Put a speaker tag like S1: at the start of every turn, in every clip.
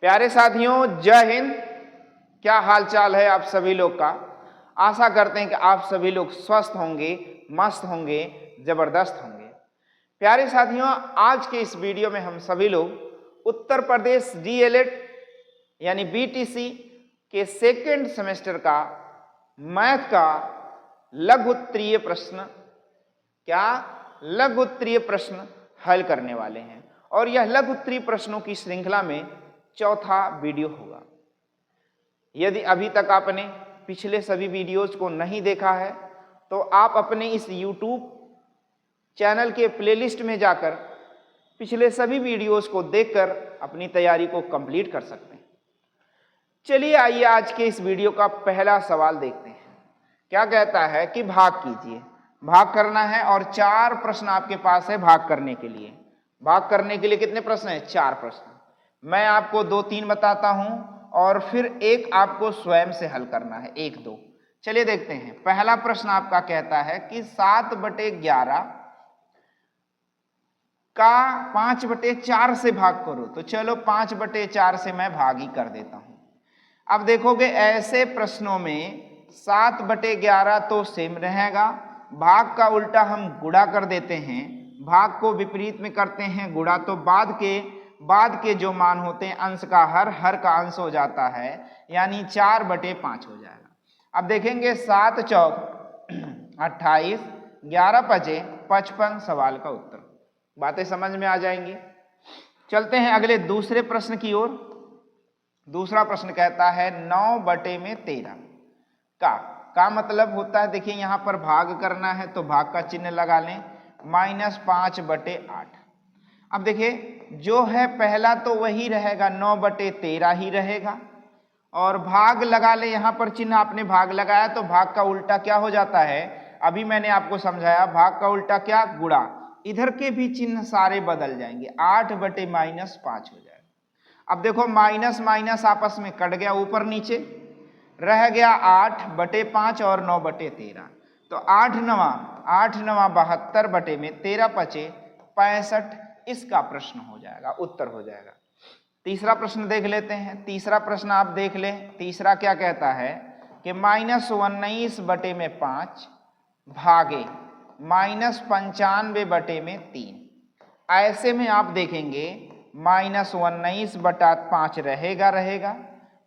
S1: प्यारे साथियों, जय हिंद। क्या हाल चाल है आप सभी लोग का। आशा करते हैं कि आप सभी लोग स्वस्थ होंगे, मस्त होंगे, जबरदस्त होंगे। प्यारे साथियों, आज के इस वीडियो में हम सभी लोग उत्तर प्रदेश डीएलएड यानी बीटीसी के सेकेंड सेमेस्टर का मैथ का लघु उत्तरीय प्रश्न लघु उत्तरीय प्रश्न हल करने वाले हैं और यह लघु उत्तरीय प्रश्नों की श्रृंखला में चौथा वीडियो होगा। यदि अभी तक आपने पिछले सभी वीडियोज को नहीं देखा है तो आप अपने इस YouTube चैनल के प्लेलिस्ट में जाकर पिछले सभी वीडियोज को देखकर अपनी तैयारी को कंप्लीट कर सकते हैं। चलिए आइए आज के इस वीडियो का पहला सवाल देखते हैं। क्या कहता है कि भाग कीजिए। भाग करना है और 4 प्रश्न आपके पास है भाग करने के लिए। भाग करने के लिए कितने प्रश्न हैं? 4 प्रश्न। मैं आपको 2-3 बताता हूं और फिर एक आपको स्वयं से हल करना है, 1-2। चलिए देखते हैं। पहला प्रश्न आपका कहता है कि 7/11 का 5/4 से भाग करो। तो चलो 5/4 से मैं भाग ही कर देता हूं। अब देखोगे ऐसे प्रश्नों में 7/11 तो सेम रहेगा, भाग का उल्टा हम गुणा कर देते हैं, भाग को विपरीत में करते हैं गुणा, तो बाद के जो मान होते हैं अंश का हर का अंश हो जाता है, यानी 4/5 हो जाएगा। अब देखेंगे 7 चौक 28, 11 पचे 55 सवाल का उत्तर। बातें समझ में आ जाएंगी। चलते हैं अगले दूसरे प्रश्न की ओर। दूसरा प्रश्न कहता है 9/13 का मतलब होता है, देखिए यहां पर भाग करना है तो भाग का चिन्ह लगा लें, -5/8। अब देखिए जो है पहला तो वही रहेगा, 9/13 ही रहेगा, और भाग लगा ले। यहां पर चिन्ह आपने भाग लगाया तो भाग का उल्टा क्या हो जाता है, अभी मैंने आपको समझाया, भाग का उल्टा क्या, गुणा। इधर के भी चिन्ह सारे बदल जाएंगे, 8/-5 हो जाएगा। अब देखो माइनस माइनस आपस में कट गया, ऊपर नीचे रह गया 8/5 और 9/13। तो 8 9 72 13 पचे 65, इसका प्रश्न हो जाएगा, उत्तर हो जाएगा। तीसरा प्रश्न देख लेते हैं। तीसरा प्रश्न आप देख लें। तीसरा क्या कहता है कि -19/5 भागे -95/3। ऐसे में आप देखेंगे -19/5 रहेगा,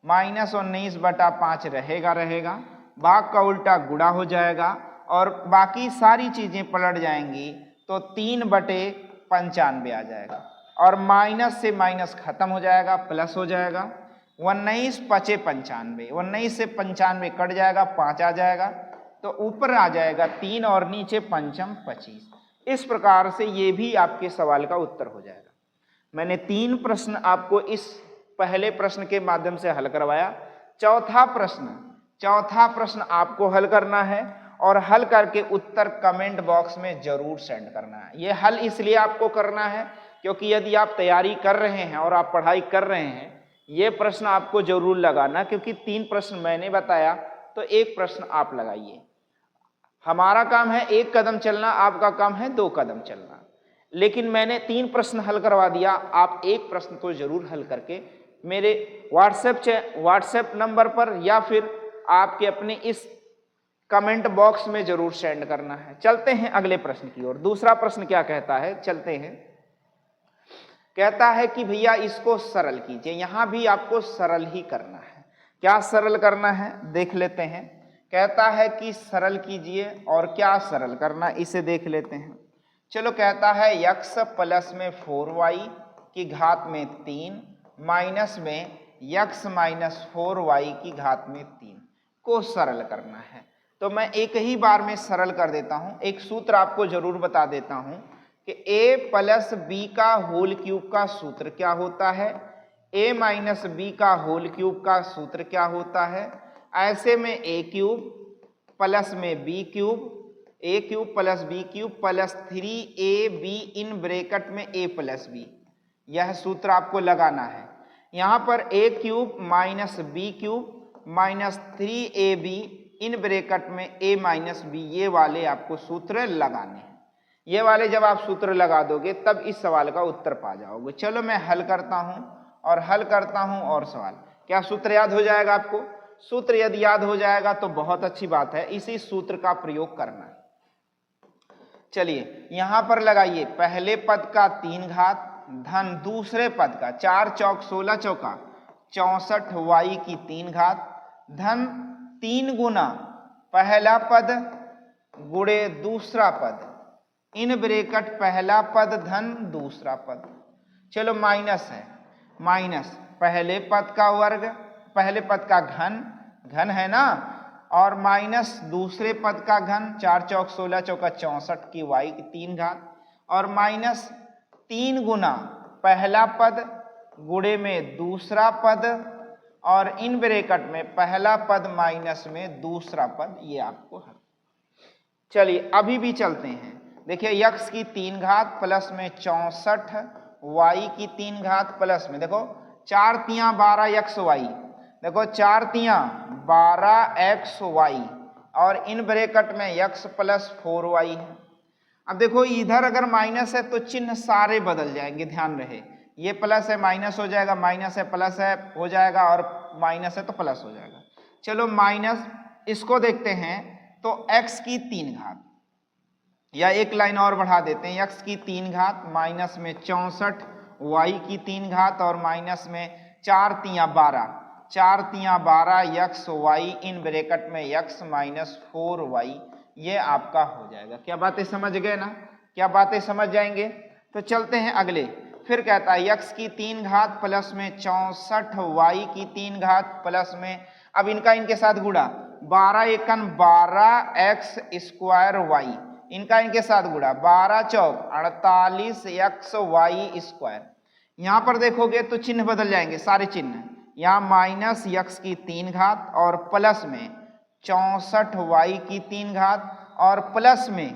S1: -19/5 रहेगा, भाग का उल्टा गुणा हो जाएगा और बाकी सारी चीजें पलट जाएंगी तो 3/95 आ जाएगा, और माइनस से माइनस खत्म हो जाएगा, प्लस हो जाएगा। 19 पचे 95, 19 से 95 कट जाएगा, 5 आ जाएगा, तो ऊपर आ जाएगा 3 और नीचे पंचम 25। इस प्रकार से ये भी आपके सवाल का उत्तर हो जाएगा। मैंने 3 प्रश्न आपको इस पहले प्रश्न के माध्यम से हल करवाया। चौथा प्रश्न आपको हल करना है और हल करके उत्तर कमेंट बॉक्स में जरूर सेंड करना है। यह हल इसलिए आपको करना है क्योंकि यदि आप तैयारी कर रहे हैं और आप पढ़ाई कर रहे हैं, ये प्रश्न आपको जरूर लगाना, क्योंकि 3 प्रश्न मैंने बताया तो 1 प्रश्न आप लगाइए। हमारा काम है 1 कदम चलना, आपका काम है 2 कदम चलना, लेकिन मैंने 3 प्रश्न हल करवा दिया। आप 1 प्रश्न तो जरूर हल करके मेरे व्हाट्सएप नंबर पर या फिर आपके अपने इस कमेंट बॉक्स में जरूर सेंड करना है। चलते हैं अगले प्रश्न की ओर। दूसरा प्रश्न क्या कहता है, चलते हैं। कहता है कि भैया इसको सरल कीजिए। यहां भी आपको सरल ही करना है। क्या सरल करना है देख लेते हैं। कहता है कि सरल कीजिए, और क्या सरल करना इसे देख लेते हैं। चलो, कहता है x प्लस में 4y की घात में 3 माइनस में x माइनस 4y की घात में 3 को सरल करना है। तो मैं एक ही बार में सरल कर देता हूं। एक सूत्र आपको जरूर बता देता हूं कि a प्लस बी का होल क्यूब का सूत्र क्या होता है, a माइनस बी का होल क्यूब का सूत्र क्या होता है। ऐसे में a क्यूब प्लस में b cube, a cube plus b cube plus 3ab in bracket में a प्लस b, यह सूत्र आपको लगाना है। यहां पर a cube minus b cube minus 3ab in bracket में a माइनस b, ये वाले आपको सूत्र लगाने हैं। ये वाले जब आप सूत्र लगा दोगे तब इस सवाल का उत्तर पा जाओगे। चलो मैं हल करता हूं और हल करता हूं और सवाल। क्या सूत्र याद हो जाएगा आपको? सूत्र यदि याद हो जाएगा तो बहुत अच्छी बात है, इसी सूत्र का प्रयोग करना है। चलिए यहां पर लगाइए, पहले पद का 3 घात धन दूसरे पद का 4 चौक 16 चौका 64 y की 3 घात धन 3 गुना पहला पद गुणे दूसरा पद, इन ब्रैकेट पहला पद धन दूसरा पद। चलो माइनस है, माइनस पहले पद का वर्ग, पहले पद का घन, घन है ना, और माइनस दूसरे पद का घन 4 चौक 16 चौका 64 की y की 3 घात, और माइनस 3 गुना पहला पद गुणे में दूसरा पद, और इन ब्रैकेट में पहला पद माइनस में दूसरा पद। ये आपको है। चलिए अभी भी चलते हैं। देखिए x की 3 घात प्लस में 64 y की 3 घात प्लस में, देखो 4 तियां 12 xy, देखो 4 तियां 12 xy, और इन ब्रैकेट में x प्लस 4y है। अब देखो इधर अगर माइनस है तो चिन्ह सारे बदल जाएंगे, ध्यान रहे। ये प्लस है माइनस हो जाएगा, माइनस है प्लस है हो जाएगा, और माइनस है तो प्लस हो जाएगा। चलो माइनस इसको देखते हैं तो x की 3 घात, या एक लाइन और बढ़ा देते हैं, x की 3 घात माइनस में 64 y की 3 घात, और माइनस में 4 तियां 12, 4 तियां 12 x y, इन ब्रैकेट में x माइनस 4y। ये आपका हो जाएगा। क्या बातें समझ गए ना? क्या बातें समझ जाएंगे? तो चलते हैं अगले। फिर कहता है x की 3 घात प्लस में 64 y की 3 घात प्लस में, अब इनका इनके साथ गुणा, 12 एकन 12 x स्क्वायर y, इनका इनके साथ गुणा 12 चौक 48 x y स्क्वायर। यहां पर देखोगे तो चिन्ह बदल जाएंगे सारे चिन्ह, यहाँ माइनस x की 3 घात और प्लस में 64 y की 3 घात, और प्लस में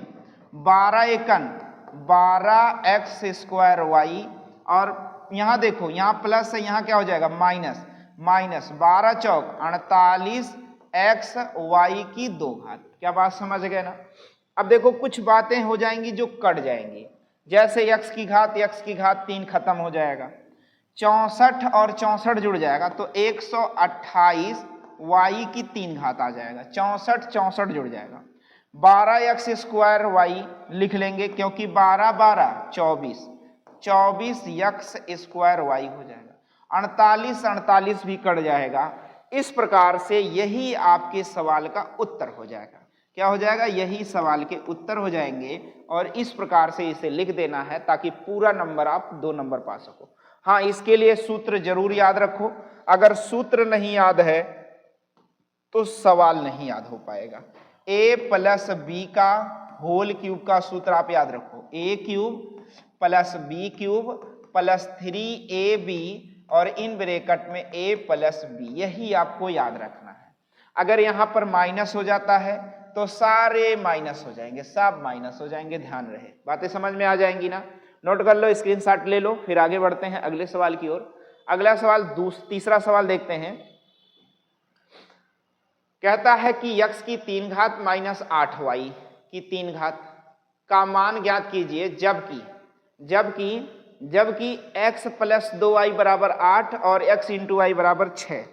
S1: 12 एकन 12 x स्क्वायर y, और यहाँ देखो यहाँ प्लस है, यहाँ क्या हो जाएगा माइनस, माइनस 12 चौक 48 x y की 2 घात। क्या बात समझ गए ना? अब देखो कुछ बातें हो जाएंगी जो कट जाएंगी, जैसे x की घात 3 खत्म हो जाएगा, 64 और 64 जुड़ जाएगा तो 128 y की 3 घात आ जाएगा, 64 64 जुड़ जाएगा, 12 x स्क्वायर y लिख लेंगे क्योंकि 12 12 24, 24 x स्क्वायर y हो जाएगा, 48 48 भी कट जाएगा। इस प्रकार से यही आपके सवाल का उत्तर हो जाएगा। क्या हो जाएगा? यही सवाल के उत्तर हो जाएंगे, और इस प्रकार से इसे लिख देना है ताकि पूरा नंबर आप 2 नंबर पा सको। हाँ, इसके लिए सूत्र जरूर याद रखो, अगर सूत्र नहीं याद है तो सवाल नहीं याद हो पाएगा। a प्लस बी का होल क्यूब का सूत्र आप याद रखो, a cube plus B cube plus 3ab, और इन ब्रैकेट में a प्लस बी, यही आपको याद रखना है। अगर यहाँ पर माइनस हो जाता है तो सारे माइनस हो जाएंगे, सब माइनस हो जाएंगे, ध्यान रहे। बातें समझ में आ जाएंगी ना? नोट कर लो, स्क्रीनशॉट ले लो, फिर आगे बढ़ते हैं अगले सवाल की ओर। अगला सवाल तीसरा सवाल देखते हैं। कहता है कि x की 3 घात माइनस 8y की 3 घात का मान ज्ञात कीजिए जबकि x प्लस 2y बराबर 8 और x इंटू y बराबर 6।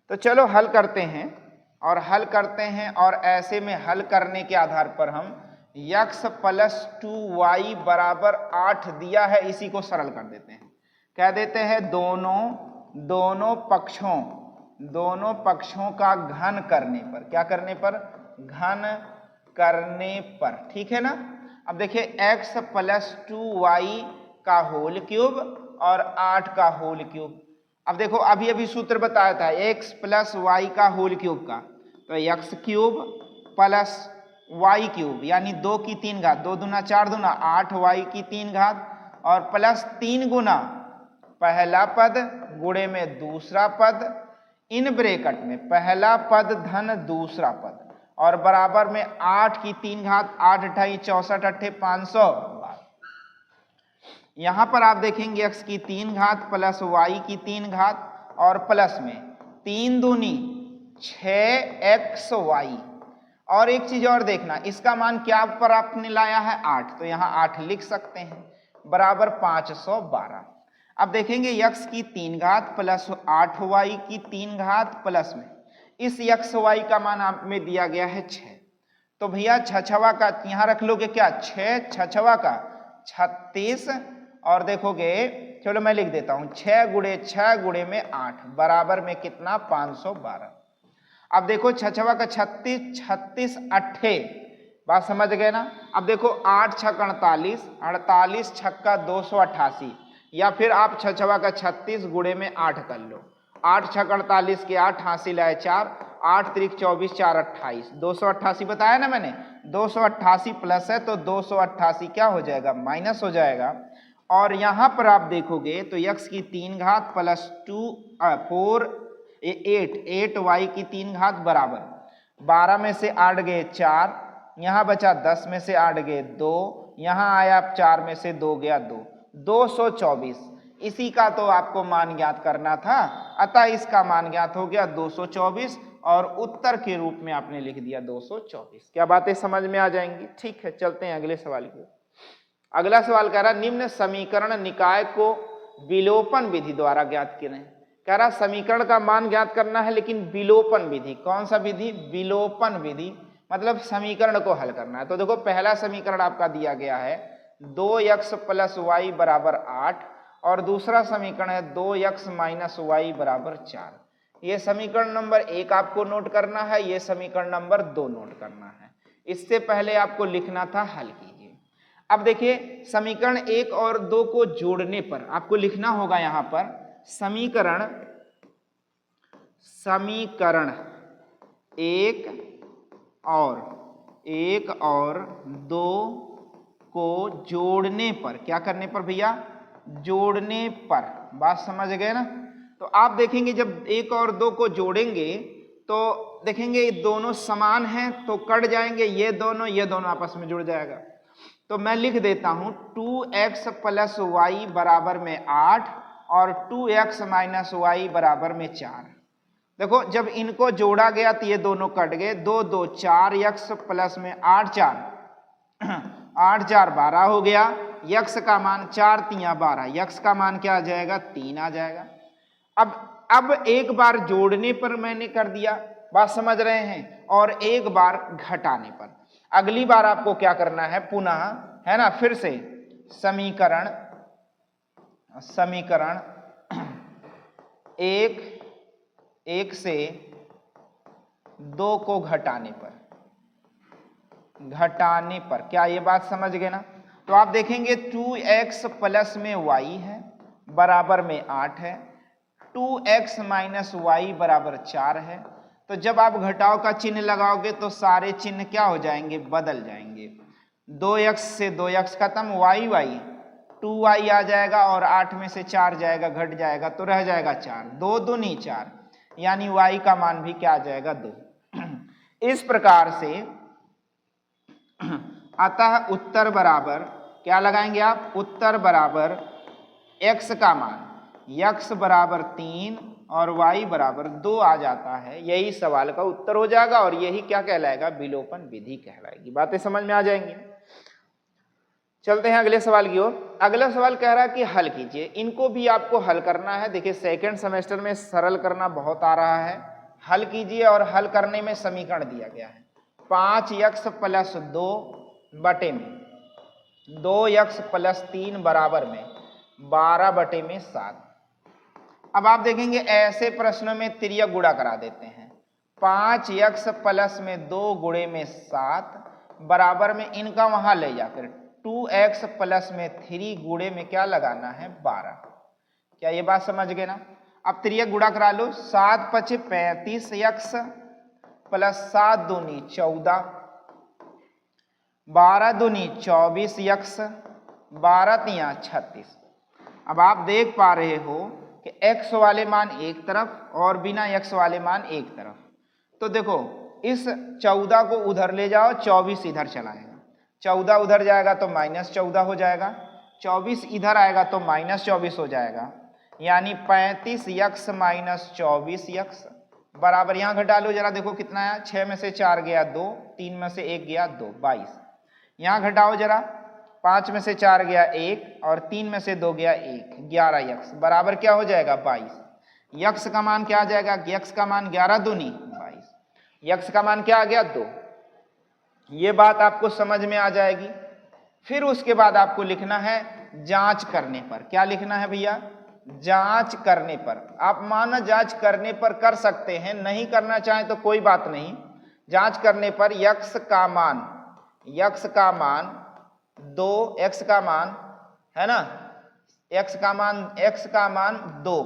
S1: तो चलो हल करते हैं, और ऐसे में हल करने के आधार पर हम x प्लस 2y बराबर 8 दिया है, इसी को सरल कर देते हैं। कह देते हैं दोनों पक्षों का घन करने पर, क्या करने पर? घन करने पर, ठीक है ना? अब देखिए x प्लस 2y का होल क्यूब और 8 का होल क्यूब। अब देखो अभी सूत्र बताया था x प्लस y का होल क्यूब का, तो x cube plus y cube यानी 2 की 3 घात, 2 दूना 4 दूना 8 y की 3 घात, और प्लस 3 गुना पहला पद गुणे में दूसरा पद, इन ब्रैकेट में पहला पद धन दूसरा पद, और बराबर में 8 की 3 घात, 8 अठाई 64 अट्ठे 500। यहां पर आप देखेंगे x की 3 घात प्लस y की 3 घात, और प्लस में 3 दूनी 6xy, और एक चीज और देखना, इसका मान क्या पर आपने लाया है 8, तो यहाँ 8 लिख सकते हैं, बराबर 512। अब देखेंगे x की 3 घात प्लस 8y की 3 घात प्लस में इस x y का मान आप में दिया गया है 6। तो भैया छछवा का यहाँ रख लोगे क्या 6 छछवा का 36 और देखोगे चलो मैं लिख देता हूं 6 गुणे में 8 बराबर में कितना 512। अब देखो छछवा का 36 36 अट्ठे बात समझ गए ना। अब देखो 8 छक 48 48 छक्का 288 या फिर आप छछवा का 36 गुणे में 8 कर लो 8 छक 48 के 8 हासिल है 4 8 त्रिक 24 4 28 288 बताया ना मैंने 288 प्लस है तो 288 क्या हो जाएगा माइनस हो जाएगा। और यहां पर आप देखोगे तो x की 3 घात प्लस 8 y की 3 घात बराबर 12 में से 8 गए 4 यहां बचा 10 में से 8 गए 2 यहां आया 4 में से 2 गया 2 224 इसी का तो आपको मान ज्ञात करना था अतः इसका मान ज्ञात हो गया 224 और उत्तर के रूप में आपने लिख दिया 224। क्या बातें समझ में आ जाएंगी। ठीक है चलते हैं अगले सवाल की। अगला सवाल कह रहा निम्न समीकरण निकाय को विलोपन विधि द्वारा ज्ञात करें। कह रहा समीकरण का मान ज्ञात करना है लेकिन विलोपन विधि। कौन सा विधि विलोपन विधि मतलब समीकरण को हल करना है। तो देखो पहला समीकरण आपका दिया गया है 2x प्लस वाई बराबर 8 और दूसरा समीकरण है 2x माइनस वाई बराबर 4। ये समीकरण नंबर 1 आपको नोट करना है ये समीकरण नंबर 2 नोट करना है। इससे पहले आपको लिखना था हल कीजिए। अब देखिए समीकरण 1 और 2 को जोड़ने पर आपको लिखना होगा यहां पर समीकरण 1 और 2 को जोड़ने पर क्या करने पर भैया जोड़ने पर बात समझ गए ना। तो आप देखेंगे जब 1 और 2 को जोड़ेंगे तो देखेंगे ये दोनों समान हैं तो कट जाएंगे ये दोनों आपस में जुड़ जाएगा। तो मैं लिख देता हूं 2x प्लस वाई बराबर में 8 और 2x माइनस वाई बराबर में 4। देखो जब इनको जोड़ा गया तो ये दोनों कट गए 2 2 4x प्लस में 8 4 8 4 12 हो गया। x का मान 4 3 12 x का मान क्या आ जाएगा 3 आ जाएगा। अब एक बार जोड़ने पर मैंने कर दिया बात समझ रहे हैं और एक बार घटाने पर। अगली बार आपको क्या करना है पुनः है ना फिर से समीकरण 1 से 2 को घटाने पर क्या ये बात समझ गए ना। तो आप देखेंगे 2x प्लस में y है बराबर में 8 है 2x माइनस वाई बराबर 4 है। तो जब आप घटाव का चिन्ह लगाओगे तो सारे चिन्ह क्या हो जाएंगे बदल जाएंगे। 2x से 2x खत्म y 2y आ जाएगा और 8 में से 4 जाएगा घट जाएगा तो रह जाएगा 4 2 दूनी 4 यानी y का मान भी क्या आ जाएगा 2। इस प्रकार से अतः उत्तर बराबर क्या लगाएंगे आप उत्तर बराबर x का मान x बराबर 3 और y बराबर 2 आ जाता है। यही सवाल का उत्तर हो जाएगा और यही क्या कहलाएगा विलोपन विधि कहलाएगी। बातें समझ में आ जाएंगी। चलते हैं अगले सवाल की ओर। अगला सवाल कह रहा है कि हल कीजिए। इनको भी आपको हल करना है। देखिए सेकंड सेमेस्टर में सरल करना बहुत आ रहा है। हल कीजिए और हल करने में समीकरण दिया गया है 5x प्लस 2 बटे में 2x प्लस 3 बराबर में 12 बटे में 7। अब आप देखेंगे ऐसे प्रश्नों में तिर्यक गुणा करा देते हैं 5x प्लस में 2 गुणे में 7 बराबर में इनका वहां ले जाकर 2x प्लस में 3 गुणे में क्या लगाना है 12। क्या ये बात समझ गए ना। अब तिर्यक गुणा करा लो 7 5 35x प्लस 7 दूनी 14 12 दूनी 24x 12 तिया 36। अब आप देख पा रहे हो कि x वाले मान एक तरफ और बिना x वाले मान एक तरफ। तो देखो इस 14 को उधर ले जाओ 24 इधर चला आएगा 14 उधर जाएगा तो माइनस 14 हो जाएगा 24 इधर आएगा तो माइनस 24 हो जाएगा यानी 35x माइनस 24x बराबर यहां घटा लो जरा देखो कितना आया 6 में से 4 गया 2 3 में से 1 गया 2 22। यहां घटाओ जरा 5 में से 4 गया 1 और 3 में से 2 गया 1, 11 यक्स बराबर क्या हो जाएगा 22। यक्स का मान क्या आ जाएगा, यक्स का मान 11 दूनी 22, यक्स का मान क्या आ गया 2। ये बात आपको समझ में आ जाएगी। फिर उसके बाद आपको लिखना है जांच करने पर। क्या लिखना है भैया, जांच करने पर। आप माना जांच करने पर कर सकते हैं, नहीं करना चाहें तो कोई बात नहीं। जांच करने पर यक्स का मान 2, एक्स का मान है ना, एक्स का मान 2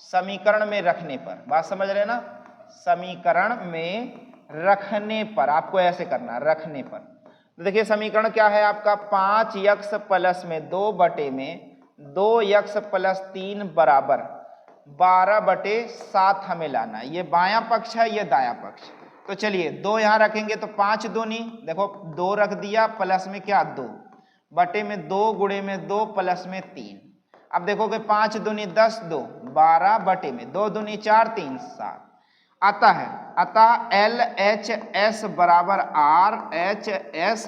S1: समीकरण में रखने पर, बात समझ रहे ना, समीकरण में रखने पर आपको ऐसे करना, रखने पर। तो देखिए समीकरण क्या है आपका, 5 यक्स प्लस में 2 बटे में 2 यक्स प्लस 3 बराबर 12/7 हमें लाना है। ये बायां पक्ष है, ये दायां पक्ष। तो चलिए 2 यहां रखेंगे तो 5 दूनी, देखो 2 रख दिया, प्लस में क्या 2 बटे में 2 गुणे में 2 प्लस में 3। अब देखोगे 5 दूनी 10, 2 12 बटे में 2 दूनी 4, 3 7 आता है। अतः LHS बराबर RHS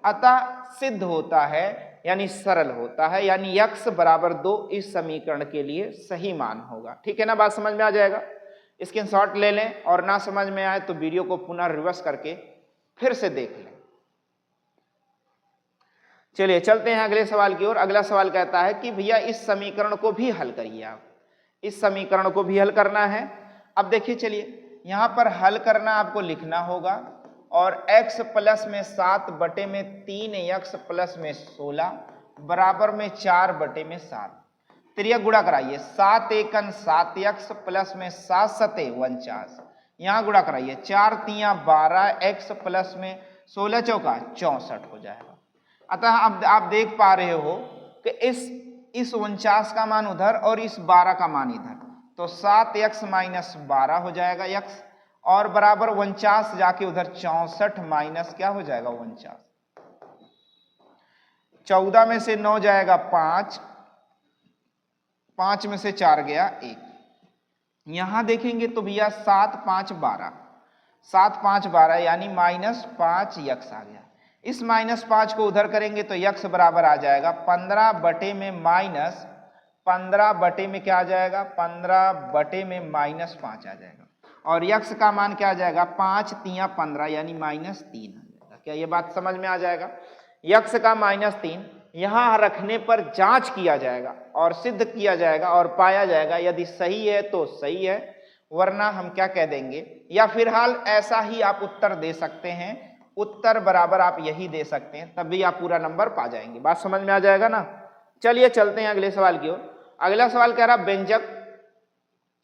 S1: अतः सिद्ध होता है, यानी सरल होता है, यानी यक्स बराबर 2 इस समीकरण के लिए सही मान होगा। ठीक है ना, बात समझ में आ जाएगा। स्क्रीनशॉट ले लें और ना समझ में आए तो वीडियो को पुनः रिवर्स करके फिर से देख लें। चलिए चलते हैं अगले सवाल की ओर। अगला सवाल कहता है कि भैया इस समीकरण को भी हल करिए। आप इस समीकरण को भी हल करना है। अब देखिए चलिए यहां पर हल करना आपको लिखना होगा और x प्लस में 7 बटे में 3 यक्स प्लस में 16 बराबर में 4 बटे में 7 त्रिया गुणा कराइए। 7 एकन 7 यक्स प्लस में 7 सते 49, यहां गुणा कराइए। 4 तिया 12 x प्लस में 16 चौका 64 हो जाएगा। अतः अब आप देख पा रहे हो कि इस 49 का मान उधर और इस 12 का मान इधर, तो 7x माइनस 12 हो जाएगा यक्स और बराबर 49 जाके उधर 64 माइनस क्या हो जाएगा 49। 14 में से 9 जाएगा 5, 5 में से 4 गया 1। यहां देखेंगे तो भैया 7 5 12, 7 5 12 यानी -5 यक्स आ गया। इस -5 को उधर करेंगे तो यक्स बराबर आ जाएगा 15 बटे में माइनस 15 बटे में क्या आ जाएगा, 15 बटे में -5 आ जाएगा और यक्स का मान क्या आ जाएगा 5 तिया 15 यानी -3 आ जाएगा। क्या ये बात समझ में आ जाएगा। यक्स का -3 यहां रखने पर जांच किया जाएगा और सिद्ध किया जाएगा और पाया जाएगा। यदि सही है तो सही है, वरना हम क्या कह देंगे, या फिलहाल ऐसा ही आप उत्तर दे सकते हैं, उत्तर बराबर आप यही दे सकते हैं, तब भी आप पूरा नंबर पा जाएंगे। बात समझ में आ जाएगा ना। चलिए चलते हैं अगले सवाल की ओर। अगला सवाल कह रहा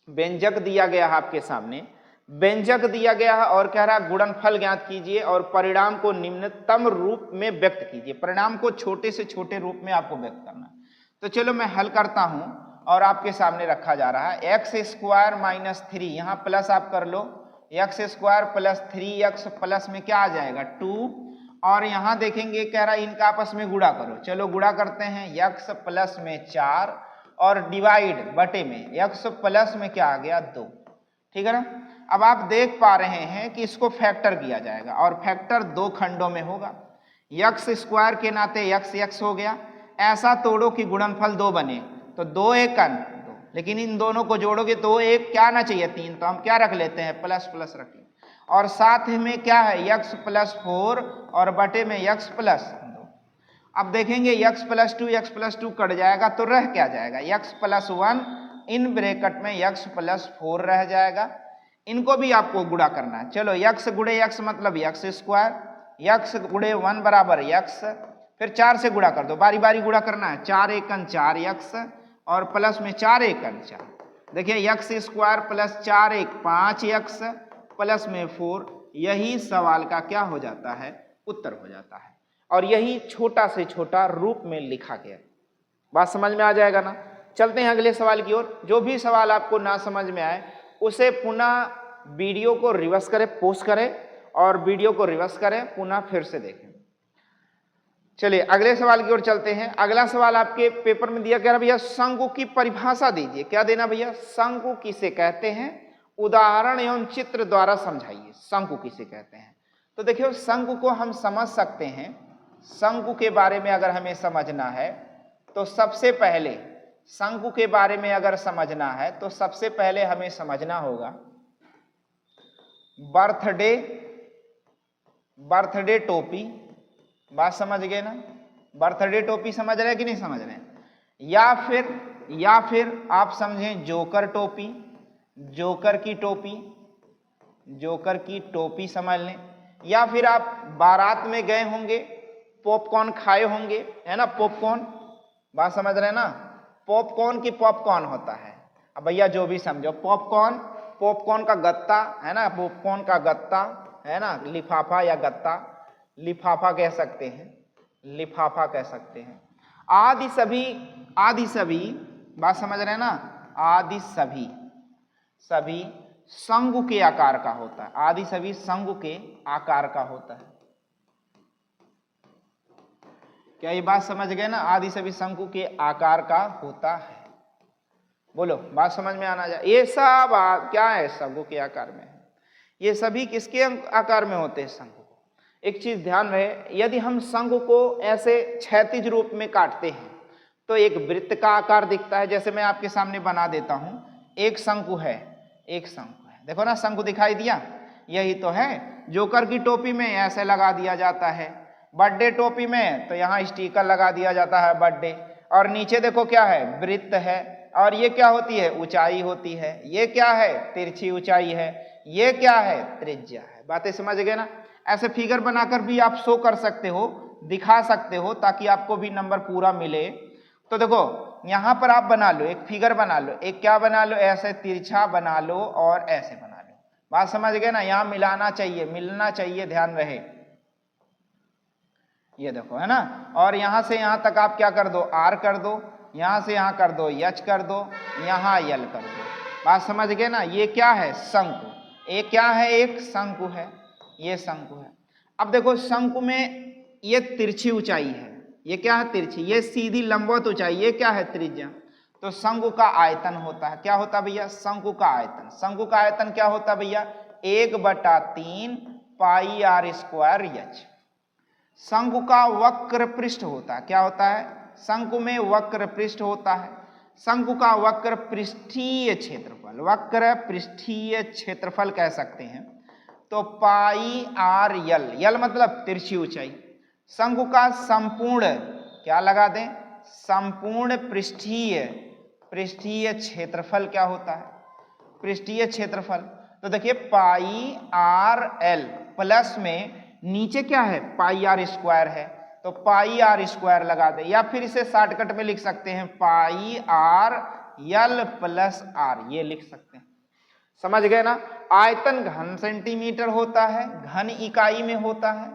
S1: व्यंजक दिया गया है आपके सामने, व्यंजक दिया गया है और कह रहा गुणनफल ज्ञात कीजिए और परिणाम को निम्नतम रूप में व्यक्त कीजिए। परिणाम को छोटे से छोटे रूप में आपको व्यक्त करना है। तो चलो मैं हल करता हूं और आपके सामने रखा जा रहा है। एक्स स्क्वायर माइनस 3, यहां प्लस आप कर लो, x square plus 3x plus में क्या आ जाएगा 2 और यहां देखेंगे कह रहा है इनका आपस में गुणा करो। चलो गुणा करते हैं, x प्लस में 4 और डिवाइड बटे में x प्लस में क्या आ गया 2। ठीक है ना। अब आप देख पा रहे हैं कि इसको फैक्टर किया जाएगा और फैक्टर 2 खंडों में होगा। x स्क्वायर के नाते x हो गया, ऐसा तोड़ो कि गुणनफल 2 बने, तो 2 एकन 2, लेकिन इन दोनों को जोड़ोगे तो एक क्या आना चाहिए 3, तो हम क्या रख लेते हैं प्लस प्लस रखें। और साथ में क्या है x प्लस 4 और बटे में x प्लस 2। अब देखेंगे x प्लस 2 कट जाएगा तो रह क्या जाएगा x प्लस 1 इन ब्रैकेट में x प्लस 4 रह जाएगा। इनको भी आपको गुणा करना है। चलो x गुणे x मतलब x स्क्वायर, x गुणे 1 बराबर x, फिर 4 से गुणा कर दो, बारी बारी गुणा करना है। 4 एकन 4x और प्लस में 4 एकन 4। देखिए x स्क्वायर प्लस 4 एक 5x प्लस में 4, यही सवाल का क्या हो जाता है उत्तर हो जाता है और यही छोटा से छोटा रूप में लिखा गया। बात समझ में आ जाएगा ना। चलते हैं अगले सवाल की ओर। जो भी सवाल आपको ना समझ में आए उसे पुनः वीडियो को रिवर्स करें, पोस्ट करें और वीडियो को रिवर्स करें, पुनः फिर से देखें। चलिए अगले सवाल की ओर चलते हैं। अगला सवाल आपके पेपर में दिया गया भैया शंकु की परिभाषा दीजिए। क्या देना भैया, शंकु किसे कहते हैं, उदाहरण एवं चित्र द्वारा समझाइए। शंकु किसे कहते हैं। तो देखिए शंकु को हम समझ सकते हैं शंकु के बारे में अगर हमें समझना है तो सबसे पहले शंकु के बारे में अगर समझना है तो सबसे पहले हमें समझना होगा बर्थडे टोपी। बात समझ गए ना? बर्थडे टोपी समझ रहे हैं कि नहीं समझ रहे हैं? या फिर आप समझें जोकर टोपी, जोकर की टोपी समझ लें। या फिर आप बारात में गए होंगे, पॉपकॉर्न खाए होंगे, है ना? पॉपकॉर्न, बात समझ रहे हैं ना? पॉपकॉर्न की पॉपकॉर्न होता है। अब भैया जो भी समझो, पॉपकॉर्न का गत्ता है ना, पॉपकॉर्न का गत्ता है ना, लिफाफा या गत्ता, लिफाफा कह सकते हैं। आदि सभी बात समझ रहे हैं ना? आदि सभी शंकु के आकार का होता है। आदि सभी शंकु के आकार का होता है। क्या ये बात समझ गए ना? आदि सभी शंकु के आकार का होता है। बोलो, बात समझ में आना चाहिए। ये सब क्या है? शंकु के आकार में है। ये सभी किसके आकार में होते हैं? शंकु। एक चीज ध्यान रहे, यदि हम शंकु को ऐसे क्षैतिज रूप में काटते हैं तो एक वृत्त का आकार दिखता है। जैसे मैं आपके सामने बना देता हूं, एक शंकु है। देखो ना, शंकु दिखाई दिया? यही तो है। जोकर की टोपी में ऐसे लगा दिया जाता है, बर्थडे टोपी में तो यहाँ स्टिकर लगा दिया जाता है बर्थडे, और नीचे देखो क्या है? वृत्त है। और ये क्या होती है? ऊंचाई होती है। ये क्या है? तिरछी ऊंचाई है। ये क्या है? त्रिज्या है। बातें समझ गए ना? ऐसे फिगर बनाकर भी आप शो कर सकते हो, दिखा सकते हो, ताकि आपको भी नंबर पूरा मिले। तो देखो यहां पर आप बना लो, एक फिगर बना लो, एक क्या बना लो? ऐसे तिरछा बना लो और ऐसे बना लो। बात समझ गए ना? यहां मिलना चाहिए, ध्यान रहे। ये देखो, है ना? और यहां से यहां तक आप क्या कर दो? आर कर दो। यहां से यहां कर दो एच कर दो, यहां यल कर दो। बात समझ गए ना? ये क्या है? शंकु। एक क्या है? एक शंकु है। ये शंकु है। अब देखो, शंकु में ये तिरछी ऊंचाई है। ये क्या है? तिरछी। ये सीधी लंबवत ऊंचाई, ये क्या है? त्रिज्या। तो शंकु का आयतन होता है, क्या होता है भैया? शंकु का आयतन। शंकु का आयतन क्या होता है भैया? 1/3 पाई आर स्क्वायर एच। शंकु का वक्र पृष्ठ होता है, क्या होता है? शंकु में वक्र पृष्ठ होता है। शंकु का वक्र पृष्ठीय क्षेत्रफल कह सकते हैं। तो पाई आर यल, यल मतलब तिरछी ऊंचाई। शंकु का संपूर्ण, क्या लगा दें? संपूर्ण पृष्ठीय क्षेत्रफल क्या होता है? पृष्ठीय क्षेत्रफल। तो देखिए पाई आर एल प्लस में नीचे क्या है? पाई आर स्क्वायर है, तो पाई आर स्क्वायर लगा दे। या फिर इसे शॉर्टकट में लिख सकते हैं, पाई आर यल प्लस आर, ये लिख सकते हैं। समझ गए ना? आयतन घन सेंटीमीटर होता है, घन इकाई में होता है।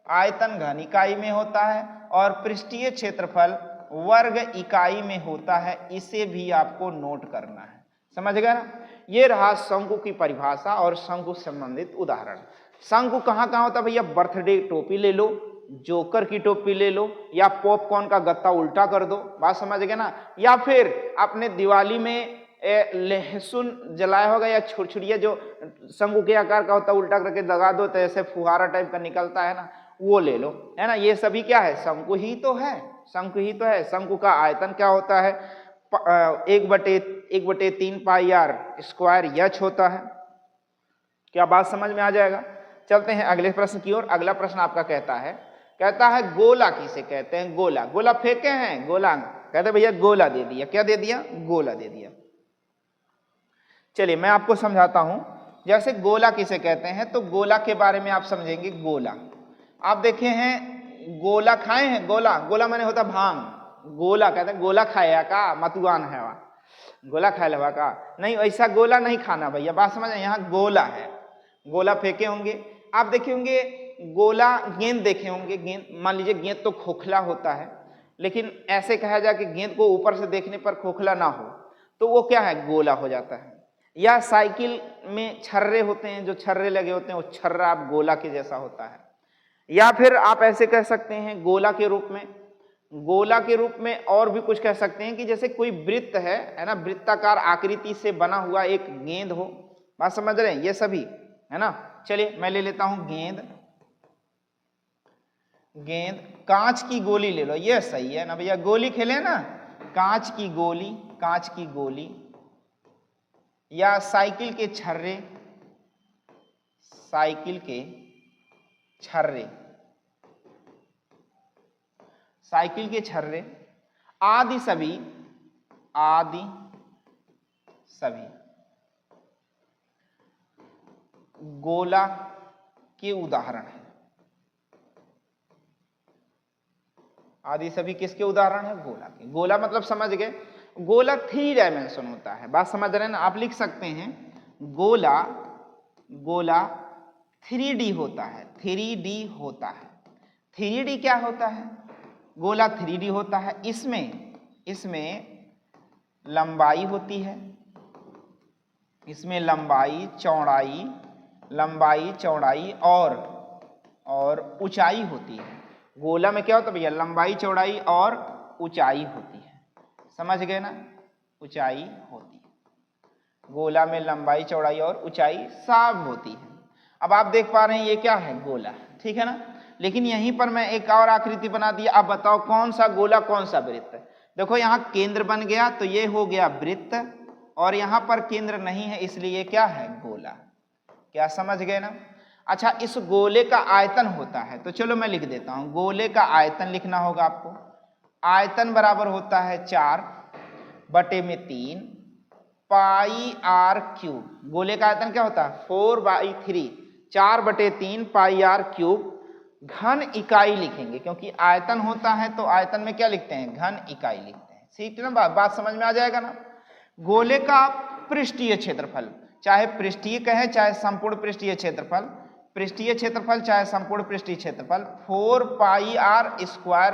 S1: आयतन घन इकाई में होता है और पृष्ठीय क्षेत्रफल वर्ग इकाई में होता है। इसे भी आपको नोट करना है। समझ गए ना? ये रहा शंकु की परिभाषा और शंकु संबंधित उदाहरण। शंकु कहाँ कहाँ होता है भैया? बर्थडे टोपी ले लो, जोकर की टोपी ले लो, या पॉपकॉर्न का गत्ता उल्टा कर दो। बात समझ गए ना? या फिर आपने दिवाली में लहसुन जलाया होगा, या छुरछुरिया जो शंकु के आकार का होता है उल्टा करके लगा दो तो ऐसे फुहारा टाइप का निकलता है ना, वो ले लो, है ना? ये सभी क्या है? शंकु ही तो है। शंकु का आयतन क्या होता है? 1/3 पाई आर स्क्वायर एच होता है। क्या बात समझ में आ जाएगा? चलते हैं अगले प्रश्न की ओर। अगला प्रश्न आपका कहता है गोला किसे कहते हैं? गोला फेंके हैं, गोला कहते भैया गोला दे दिया। क्या दे दिया? गोला दे दिया। चलिए मैं आपको समझाता हूं। जैसे गोला किसे कहते हैं, तो गोला के बारे में आप समझेंगे। गोला आप देखे हैं, गोला खाए हैं? गोला माने होता भांग। गोला कहते हैं गोला खाया का, मतुआन है वहां, गोला खाया लवा का नहीं, ऐसा गोला नहीं खाना भैया। बात समझ, यहाँ गोला है। गोला फेंके होंगे, आप देखे होंगे गोला। गेंद देखे होंगे, गेंद मान लीजिए गेंद तो खोखला होता है, लेकिन ऐसे कहा जाए कि गेंद को ऊपर से देखने पर खोखला ना हो तो वो क्या है? गोला हो जाता है। या साइकिल में छर्रे होते हैं, जो छर्रे लगे होते हैं, वो छर्रा आप गोला के जैसा होता है। या फिर आप ऐसे कह सकते हैं गोला के रूप में और भी कुछ कह सकते हैं कि जैसे कोई वृत्त है ना, वृत्ताकार आकृति से बना हुआ एक गेंद हो। बात समझ रहे हैं? ये सभी है ना। चलिए मैं ले लेता हूं गेंद। गेंद, कांच की गोली ले लो, ये सही है ना भैया, गोली खेले ना, कांच की गोली, कांच की गोली, या साइकिल के छर्रे, साइकिल के छर्रे, साइकिल के छर्रे आदि सभी, आदि सभी गोला के उदाहरण है। आदि सभी किसके उदाहरण है? गोला के। गोला मतलब समझ गए, गोला 3 डायमेंशन होता है, बात समझ रहे हैं ना? आप लिख सकते हैं गोला, गोला 3D होता है, 3D होता है। 3D क्या होता है? गोला 3D होता है। इसमें लंबाई होती है, इसमें लंबाई चौड़ाई, लंबाई चौड़ाई और ऊंचाई होती है। गोला में क्या होता है भैया? लंबाई चौड़ाई और ऊंचाई होती है, समझ गए ना? ऊंचाई होती है, गोला में लंबाई चौड़ाई और ऊंचाई सब होती है। अब आप देख पा रहे हैं ये क्या है? गोला, ठीक है ना? लेकिन यहीं पर मैं एक और आकृति बना दिया, अब बताओ कौन सा गोला कौन सा वृत्त? देखो यहाँ केंद्र बन गया तो ये हो गया वृत्त, और यहाँ पर केंद्र नहीं है इसलिए ये क्या है? गोला। क्या समझ गए ना? अच्छा, इस गोले का आयतन होता है, तो चलो मैं लिख देता हूं, गोले का आयतन लिखना होगा आपको। आयतन बराबर होता है 4/3 पाई आर क्यूब। गोले का आयतन क्या होता है? 4/3, 4/3 पाई आर क्यूब। घन इकाई लिखेंगे क्योंकि आयतन होता है तो आयतन में क्या लिखते हैं? घन इकाई लिखते हैं। ठीक है ना? बात समझ में आ जाएगा ना? गोले का पृष्ठीय क्षेत्रफल, चाहे पृष्ठीय कहें चाहे संपूर्ण पृष्ठीय क्षेत्रफल, पृष्ठीय क्षेत्रफल चाहे संपूर्ण पृष्ठीय क्षेत्रफल 4 पाई आर स्क्वायर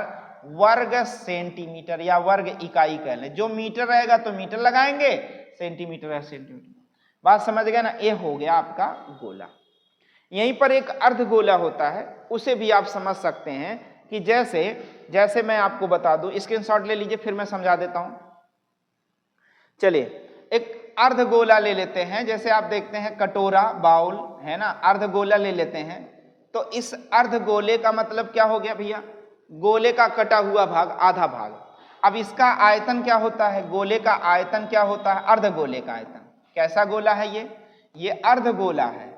S1: वर्ग सेंटीमीटर, या वर्ग इकाई कह लें। जो मीटर रहेगा तो मीटर लगाएंगे, सेंटीमीटर है सेंटीमीटर। बात समझ गए ना? ये हो गया आपका गोला। यहीं पर एक अर्धगोला होता है, उसे भी आप समझ सकते हैं कि जैसे मैं आपको बता दूं, स्क्रीनशॉट ले लीजिए फिर मैं समझा देता हूं। चलिए एक अर्धगोला ले लेते हैं, जैसे आप देखते हैं कटोरा, बाउल है ना, अर्धगोला ले लेते हैं। तो इस अर्धगोले का मतलब क्या हो गया भैया? गोले का कटा हुआ भाग, आधा भाग। अब इसका आयतन क्या होता है? गोले का आयतन क्या होता है? अर्धगोले का आयतन। कैसा गोला है ये अर्धगोला है,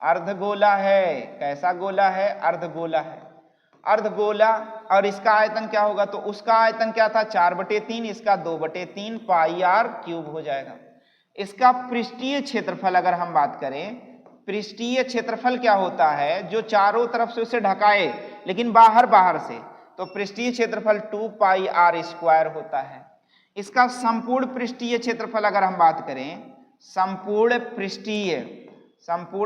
S1: अर्धगोला है। कैसा गोला है? अर्धगोला है, अर्धगोला। और इसका आयतन क्या होगा? तो उसका आयतन क्या था? 4/3, इसका 2/3 पाई आर क्यूब हो जाएगा। इसका पृष्ठीय क्षेत्रफल अगर हम बात करें, पृष्ठीय क्षेत्रफल क्या होता है? जो चारों तरफ से उसे ढकाए लेकिन बाहर से, तो पृष्ठीय क्षेत्रफल 2 पाई आर स्क्वायर होता है। इसका संपूर्ण पृष्ठीय क्षेत्रफल अगर हम बात करें, संपूर्ण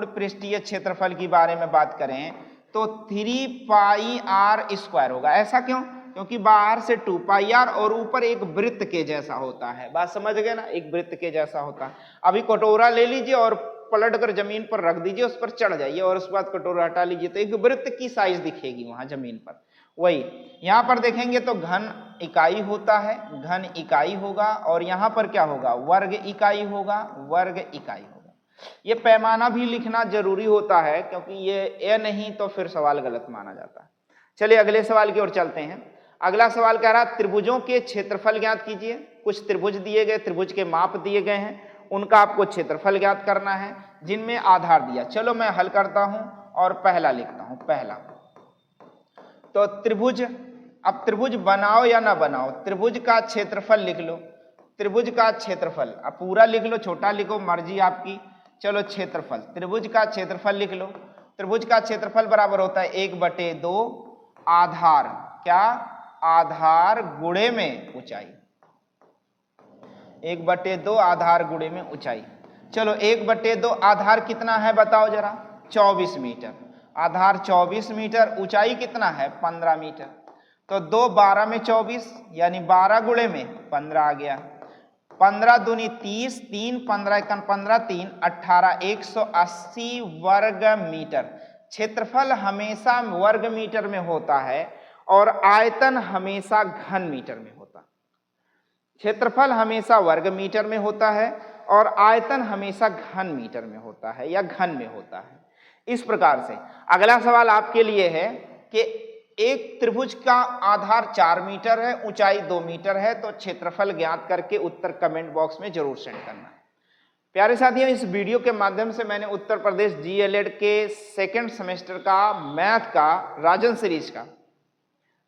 S1: पृष्ठीय क्षेत्रफल की बारे में बात करें तो 3 पाई आर स्क्वायर होगा। ऐसा क्यों? क्योंकि बाहर से 2 पाई आर और ऊपर एक वृत्त के जैसा होता है। बात समझ गए ना? एक वृत्त के जैसा होता है। अभी कटोरा ले लीजिए और पलट कर जमीन पर रख दीजिए, उस पर चढ़ जाइए और उसके बाद कटोरा हटा लीजिए तो एक वृत्त की साइज दिखेगी वहां जमीन पर। वही यहां पर देखेंगे तो घन इकाई होता है, घन इकाई होगा, और यहां पर क्या होगा? वर्ग इकाई होगा, वर्ग इकाई होगा। ये पैमाना भी लिखना जरूरी होता है क्योंकि ये नहीं तो फिर सवाल गलत माना जाता है। चलिए अगले सवाल की ओर चलते हैं। अगला सवाल कह रहा है त्रिभुजों के क्षेत्रफल ज्ञात कीजिए। कुछ त्रिभुज दिए गए, त्रिभुज के माप दिए गए हैं, उनका आपको क्षेत्रफल ज्ञात करना है जिनमें आधार दिया। चलो मैं हल करता हूं और पहला लिखता हूं। पहला तो त्रिभुज, अब त्रिभुज बनाओ या ना बनाओ, त्रिभुज का क्षेत्रफल लिख लो। त्रिभुज का क्षेत्रफल अब पूरा लिख लो, छोटा लिखो, मर्जी आपकी। चलो क्षेत्रफल, त्रिभुज का क्षेत्रफल लिख लो। त्रिभुज का क्षेत्रफल बराबर होता है 1/2 आधार, क्या? आधार गुणे में ऊंचाई। 1/2 आधार गुणे में ऊंचाई। चलो 1/2 आधार कितना है बताओ जरा? 24 मीटर। आधार 24 मीटर, ऊंचाई कितना है? 15 मीटर। तो 2 12 में 24 यानी 12 गुणे में 15 आ गया। 15 दूनी 30, 3 15 1 15 3 18 180 वर्ग मीटर। क्षेत्रफल हमेशा वर्ग मीटर में होता है और आयतन हमेशा घन मीटर में होता है। क्षेत्रफल हमेशा वर्ग मीटर में होता है और आयतन हमेशा घन मीटर में होता है या घन में होता है। इस प्रकार से अगला सवाल आपके लिए है कि एक त्रिभुज का आधार 4 मीटर है, ऊंचाई 2 मीटर है, तो क्षेत्रफल ज्ञात करके उत्तर कमेंट बॉक्स में जरूर सेंड करना है। प्यारे साथियों, इस वीडियो के माध्यम से मैंने उत्तर प्रदेश डीएलएड के सेकंड सेमेस्टर का मैथ का राजन सीरीज का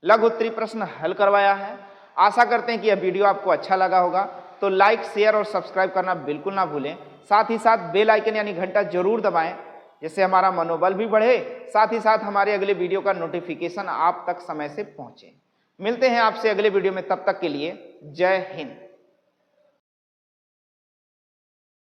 S1: लघु उत्तरीय प्रश्न हल करवाया है। आशा करते हैं कि यह वीडियो आपको अच्छा लगा होगा, तो लाइक, शेयर और सब्सक्राइब करना बिल्कुल ना भूलें। साथ ही साथ बेल आइकन यानी घंटा जरूर दबाएं, जिससे हमारा मनोबल भी बढ़े, साथ ही साथ हमारे अगले वीडियो का नोटिफिकेशन आप तक समय से पहुंचे। मिलते हैं आपसे अगले वीडियो में, तब तक के लिए जय हिंद।